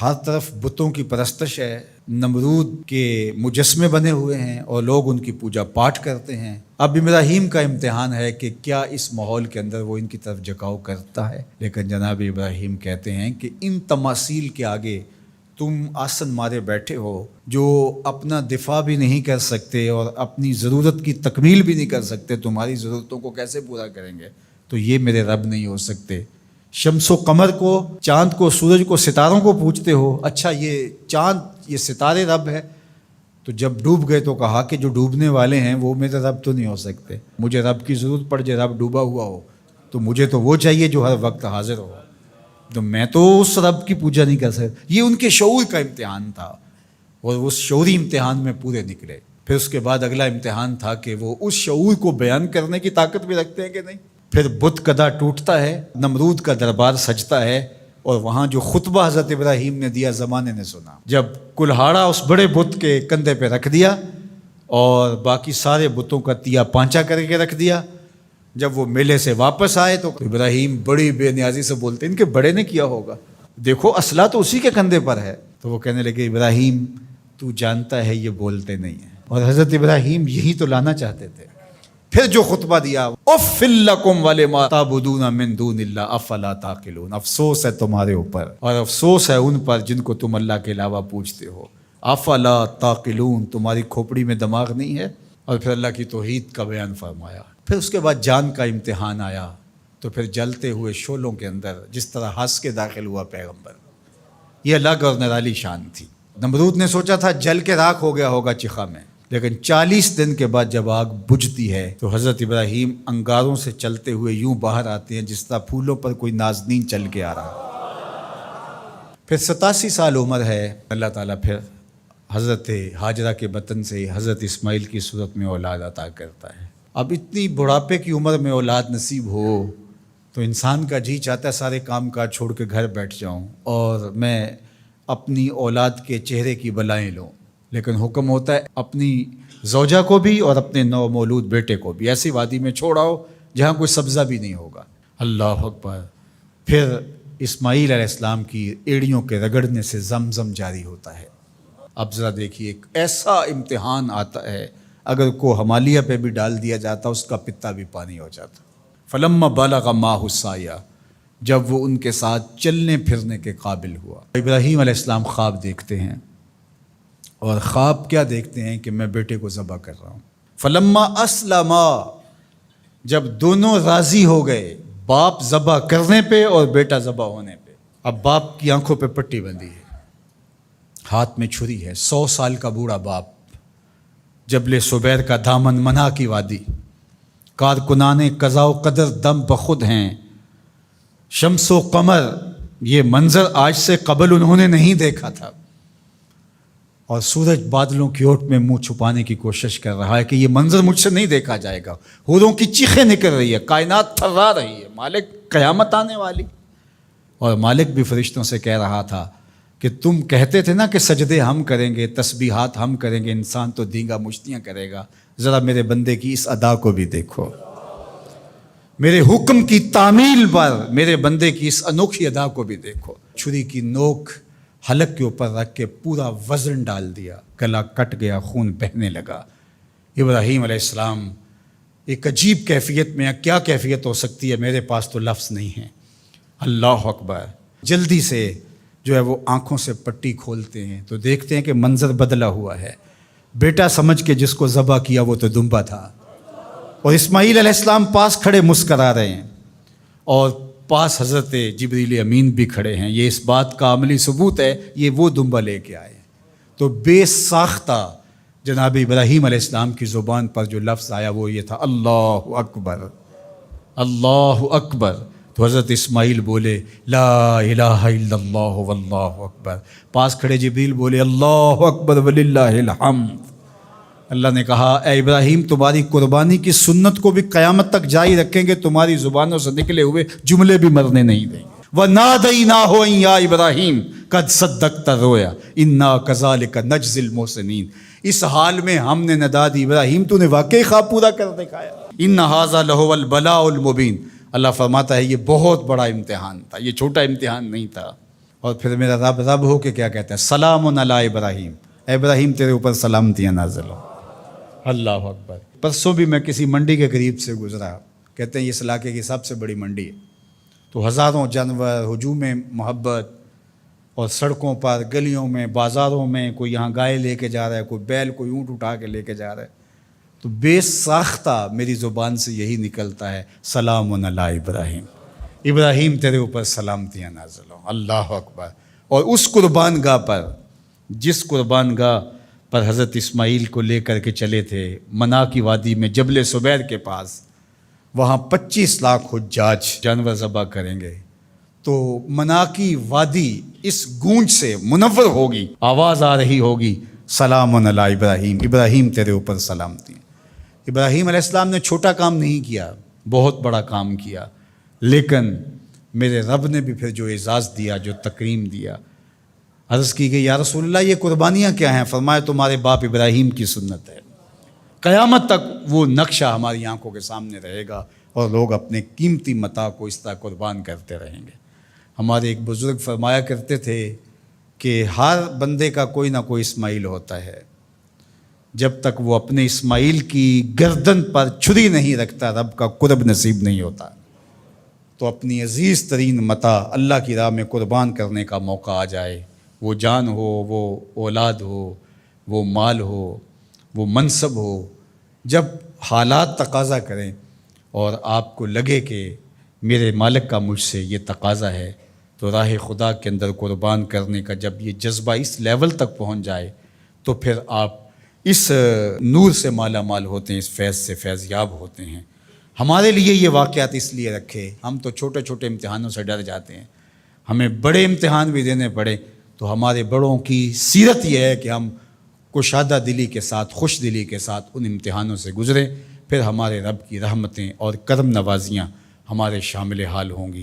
ہر طرف بتوں کی پرستش ہے، نمرود کے مجسمے بنے ہوئے ہیں اور لوگ ان کی پوجا پاٹ کرتے ہیں۔ اب ابراہیم کا امتحان ہے کہ کیا اس ماحول کے اندر وہ ان کی طرف جھکاؤ کرتا ہے، لیکن جناب ابراہیم کہتے ہیں کہ ان تماثیل کے آگے تم آسن مارے بیٹھے ہو، جو اپنا دفاع بھی نہیں کر سکتے اور اپنی ضرورت کی تکمیل بھی نہیں کر سکتے، تمہاری ضرورتوں کو کیسے پورا کریں گے؟ تو یہ میرے رب نہیں ہو سکتے۔ شمس و قمر کو، چاند کو، سورج کو، ستاروں کو پوجتے ہو، اچھا یہ چاند، یہ ستارے رب ہے؟ تو جب ڈوب گئے تو کہا کہ جو ڈوبنے والے ہیں وہ میرے رب تو نہیں ہو سکتے، مجھے رب کی ضرورت پڑ جائے، رب ڈوبا ہوا ہو تو مجھے تو وہ چاہیے جو ہر وقت حاضر ہو، تو میں تو اس رب کی پوجا نہیں کر سکتا۔ یہ ان کے شعور کا امتحان تھا اور اس شعوری امتحان میں پورے نکلے۔ پھر اس کے بعد اگلا امتحان تھا کہ وہ اس شعور کو بیان کرنے کی طاقت بھی رکھتے ہیں کہ نہیں۔ پھر بت کدا ٹوٹتا ہے، نمرود کا دربار سجتا ہے، اور وہاں جو خطبہ حضرت ابراہیم نے دیا زمانے نے سنا، جب کلہاڑا اس بڑے بت کے کندھے پہ رکھ دیا اور باقی سارے بتوں کا تیا پانچا کر کے رکھ دیا، جب وہ میلے سے واپس آئے تو ابراہیم بڑی بے نیازی سے بولتے ان کے بڑے نے کیا ہوگا، دیکھو اسلحہ تو اسی کے کندھے پر ہے۔ تو وہ کہنے لگے ابراہیم تو جانتا ہے یہ بولتے نہیں ہیں، اور حضرت ابراہیم یہی تو لانا چاہتے تھے۔ پھر جو خطبہ دیا، اُفِّل لَکُمْ وَلِمَا تَعْبُدُونَ مِن دُونِ اللَّهِ أَفَلَا تَعْقِلُونَ، افسوس ہے تمہارے اوپر اور افسوس ہے ان پر جن کو تم اللہ کے علاوہ پوجتے ہو۔ افلا تعقلون، تمہاری کھوپڑی میں دماغ نہیں ہے۔ اور پھر اللہ کی توحید کا بیان فرمایا۔ پھر اس کے بعد جان کا امتحان آیا، تو پھر جلتے ہوئے شعلوں کے اندر جس طرح ہنس کے داخل ہوا پیغمبر، یہ الگ اور نرالی شان تھی۔ نمرود نے سوچا تھا جل کے راکھ ہو گیا ہوگا چخا میں، لیکن 40 دن کے بعد جب آگ بجھتی ہے تو حضرت ابراہیم انگاروں سے چلتے ہوئے یوں باہر آتے ہیں جس طرح پھولوں پر کوئی نازنین چل کے آ رہا۔ پھر 87 سال عمر ہے، اللہ تعالیٰ پھر حضرت ہاجرہ کے بطن سے حضرت اسماعیل کی صورت میں اولاد عطا کرتا ہے۔ اب اتنی بڑھاپے کی عمر میں اولاد نصیب ہو تو انسان کا جی چاہتا ہے سارے کام کاج چھوڑ کے گھر بیٹھ جاؤں اور میں اپنی اولاد کے چہرے کی بلائیں لوں، لیکن حکم ہوتا ہے اپنی زوجہ کو بھی اور اپنے نو مولود بیٹے کو بھی ایسی وادی میں چھوڑاؤ جہاں کوئی سبزہ بھی نہیں ہوگا۔ اللہ اکبر۔ پھر اسماعیل علیہ السلام کی ایڑیوں کے رگڑنے سے زمزم جاری ہوتا ہے۔ اب ذرا دیکھیے، ایک ایسا امتحان آتا ہے، اگر کو ہمالیہ پہ بھی ڈال دیا جاتا اس کا پتا بھی پانی ہو جاتا۔ فلما بلغ معہ السعی، جب وہ ان کے ساتھ چلنے پھرنے کے قابل ہوا۔ ابراہیم علیہ السلام خواب دیکھتے ہیں، اور خواب کیا دیکھتے ہیں کہ میں بیٹے کو ذبح کر رہا ہوں۔ فلما اسلما، جب دونوں راضی ہو گئے، باپ ذبح کرنے پہ اور بیٹا ذبح ہونے پہ۔ اب باپ کی آنکھوں پہ پٹی بندھی ہے، ہاتھ میں چھری ہے، 100 سال کا بوڑھا باپ، جبل صبیر کا دامن منع کی وادی، کارکنان قضاء و قدر دم بخود ہیں، شمس و قمر، یہ منظر آج سے قبل انہوں نے نہیں دیکھا تھا، اور سورج بادلوں کی اوٹ میں منہ چھپانے کی کوشش کر رہا ہے کہ یہ منظر مجھ سے نہیں دیکھا جائے گا۔ حوروں کی چیخیں نکل رہی ہے، کائنات تھرا رہی ہے، مالک قیامت آنے والی۔ اور مالک بھی فرشتوں سے کہہ رہا تھا کہ تم کہتے تھے نا کہ سجدے ہم کریں گے، تسبیحات ہم کریں گے، انسان تو دینگا مشتیاں کرے گا، ذرا میرے بندے کی اس ادا کو بھی دیکھو، میرے حکم کی تعمیل پر میرے بندے کی اس انوکھی ادا کو بھی دیکھو۔ چھری کی نوک حلق کے اوپر رکھ کے پورا وزن ڈال دیا، گلا کٹ گیا، خون بہنے لگا۔ ابراہیم علیہ السلام ایک عجیب کیفیت میں، کیا کیفیت ہو سکتی ہے، میرے پاس تو لفظ نہیں ہے۔ اللہ اکبر۔ جلدی سے جو ہے وہ آنکھوں سے پٹی کھولتے ہیں تو دیکھتے ہیں کہ منظر بدلا ہوا ہے۔ بیٹا سمجھ کے جس کو ذبح کیا وہ تو دمبا تھا، اور اسماعیل علیہ السلام پاس کھڑے مسکرا رہے ہیں، اور پاس حضرت جبریل امین بھی کھڑے ہیں۔ یہ اس بات کا عملی ثبوت ہے یہ وہ دمبا لے کے آئے ہیں۔ تو بے ساختہ جناب ابراہیم علیہ السلام کی زبان پر جو لفظ آیا وہ یہ تھا، اللہ اکبر، اللہ اکبر۔ تو حضرت اسماعیل بولے لا الہ الا اللہ واللہ اکبر۔ پاس کھڑے جبریل بولے اللہ اکبر وللہ الحمد۔ اللہ نے کہا اے ابراہیم تمہاری قربانی کی سنت کو بھی قیامت تک جاری رکھیں گے، تمہاری زبانوں سے نکلے ہوئے جملے بھی مرنے نہیں دیں گے۔ وَنَادَيْنَاهُ أَن يَا إِبْرَاهِيمُ قَدْ صَدَّقْتَ الرُّؤْيَا إِنَّا كَذَلِكَ نَجْزِي الْمُحْسِنِينَ۔ اس حال میں ہم نے ندا دی ابراہیم تو نے واقعی خواب پورا کر دکھایا۔ إِنَّ هَذَا لَهُوَ الْبَلَاءُ الْمُبِينُ۔ اللہ فرماتا ہے یہ بہت بڑا امتحان تھا، یہ چھوٹا امتحان نہیں تھا۔ اور پھر میرا رب رب ہو کے کیا کہتا ہے؟ سلام علی ابراہیم، اے ابراہیم تیرے اوپر سلامتیاں نازل ہو۔ اللہ اکبر۔ پرسوں بھی میں کسی منڈی کے قریب سے گزرا، کہتے ہیں اس علاقے کی سب سے بڑی منڈی ہے، تو ہزاروں جانور، ہجوم محبت، اور سڑکوں پر، گلیوں میں، بازاروں میں، کوئی یہاں گائے لے کے جا رہا ہے، کوئی بیل، کوئی اونٹ اٹھا کے لے کے جا رہا ہے، تو بے ساختہ میری زبان سے یہی نکلتا ہے، سلام علی ابراہیم، ابراہیم تیرے اوپر سلامتیاں نازل ہوں۔ اللہ اکبر۔ اور اس قربان گاہ پر، جس قربان گاہ پر حضرت اسماعیل کو لے کر کے چلے تھے، منا کی وادی میں جبل سبیر کے پاس، وہاں 25 لاکھ حجاج جانور ذبح کریں گے، تو منا کی وادی اس گونج سے منور ہوگی، آواز آ رہی ہوگی، سلام علی ابراہیم، ابراہیم تیرے اوپر سلامتی۔ ابراہیم علیہ السلام نے چھوٹا کام نہیں کیا، بہت بڑا کام کیا، لیکن میرے رب نے بھی پھر جو اعزاز دیا، جو تکریم دیا، عرض کی گئی یا رسول اللہ یہ قربانیاں کیا ہیں؟ فرمایا تمہارے باپ ابراہیم کی سنت ہے، قیامت تک وہ نقشہ ہماری آنکھوں کے سامنے رہے گا، اور لوگ اپنے قیمتی متاع کو اس طرح قربان کرتے رہیں گے۔ ہمارے ایک بزرگ فرمایا کرتے تھے کہ ہر بندے کا کوئی نہ کوئی اسماعیل ہوتا ہے، جب تک وہ اپنے اسماعیل کی گردن پر چھری نہیں رکھتا رب کا قرب نصیب نہیں ہوتا۔ تو اپنی عزیز ترین متاع اللہ کی راہ میں قربان کرنے کا موقع آ جائے، وہ جان ہو، وہ اولاد ہو، وہ مال ہو، وہ منصب ہو، جب حالات تقاضا کریں اور آپ کو لگے کہ میرے مالک کا مجھ سے یہ تقاضا ہے، تو راہ خدا کے اندر قربان کرنے کا جب یہ جذبہ اس لیول تک پہنچ جائے، تو پھر آپ اس نور سے مالا مال ہوتے ہیں، اس فیض سے فیض یاب ہوتے ہیں۔ ہمارے لیے یہ واقعات اس لیے رکھے، ہم تو چھوٹے چھوٹے امتحانوں سے ڈر جاتے ہیں، ہمیں بڑے امتحان بھی دینے پڑے تو ہمارے بڑوں کی سیرت یہ ہے کہ ہم کشادہ دلی کے ساتھ، خوش دلی کے ساتھ ان امتحانوں سے گزریں، پھر ہمارے رب کی رحمتیں اور کرم نوازیاں ہمارے شامل حال ہوں گی۔